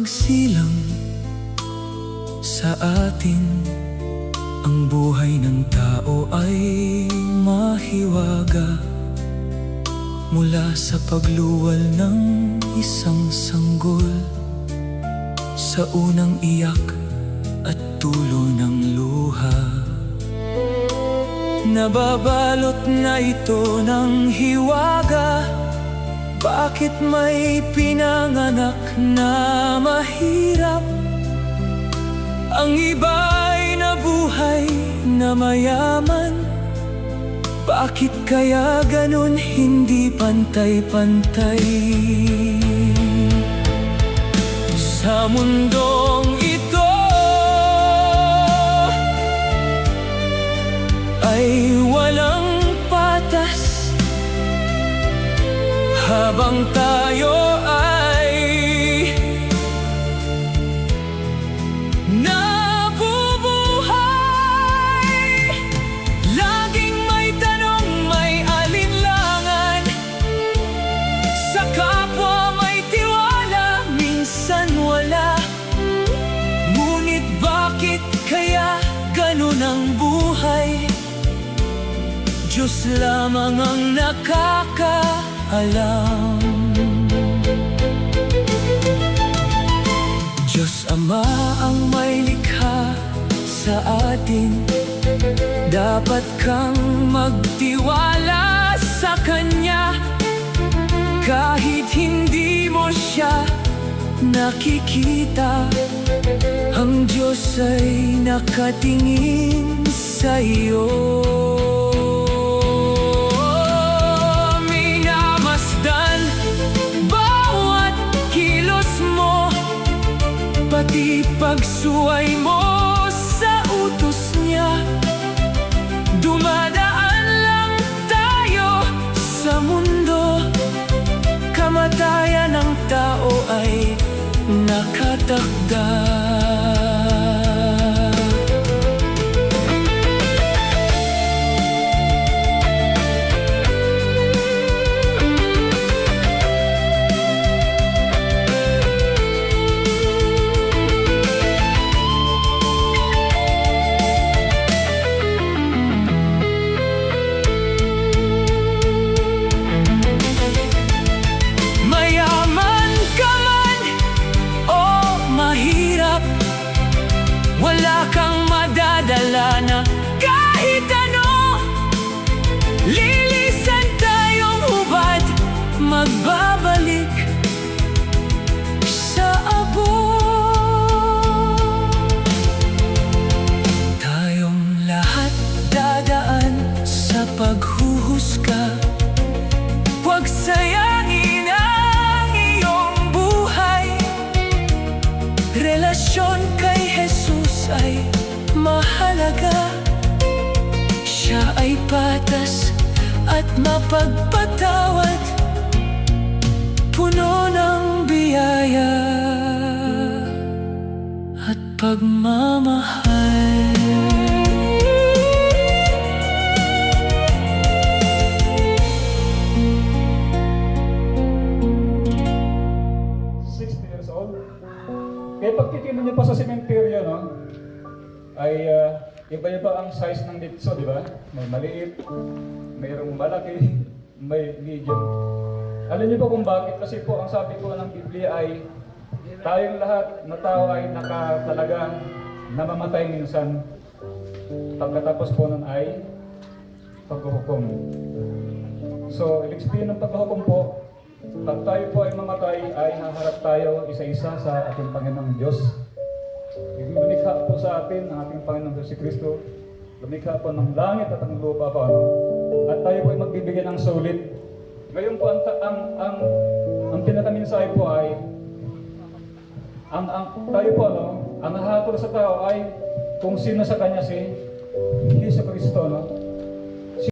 magsilang sa atin. Ang buhay ng tao ay mahiwaga mula sa pagluwal ng isang sanggol, sa unang iyak at tulo ng luha. Nababalot na ito ng hiwaga. Bakit may pinanganak na mahirap? Ang iba'y nabuhay na mayaman. Bakit kaya ganun hindi pantay-pantay? Sa mundong ito ay walang patas. Habang tayo ay nabubuhay, laging may tanong, may alinlangan. Sa kapwa may tiwala, minsan wala. Ngunit bakit kaya ganun ang buhay? Diyos lamang ang nakakaalam. Diyos Ama ang may likha sa atin. Dapat kang magtiwala sa Kanya. Kahit hindi mo siya nakikita, ang Diyos ay nakatingin sa iyo. Pati pagsuway mo sa utos niya. Dumadaan lang tayo sa mundo. Kamatayan ng tao ay nakatakda. Wala kang madadala na kahit ano. Lilisan tayong hubad, magbabalik sa abo. Tayong lahat dadaan sa paghuhusga. Huwag sayangin ang iyong buhay. Relasyon kay Jesus ay mahalaga. Siya ay patas at mapagpatawad, puno ng biyaya at pagmamahal. 60 years old. Kaya pag titignan niyo pa sa sementeryo, no, ay iba-iba ang size ng litso, di ba? May maliit, mayroong malaki, may medium. Alam niyo ba kung bakit? Kasi po ang sabi ko ng Biblia ay tayong lahat na tao ay talagang namamatay minsan. Pagkatapos po nun ay paghuhukom. So, ibig sabihin ng paghuhukom po, pag tayo po ay mamatay, ay haharap tayo isa-isa sa ating Panginoong Diyos. Lumikha po sa atin ang ating Panginoong Diyos si Kristo. Lumikha po ng langit at ang lupa po. At tayo po ay magbibigyan ng sulit. Ngayon po, ang pinakamensahe po ay, tayo po, ang nahatol sa tao ay kung sino sa Kanya si Jesu Kristo, no?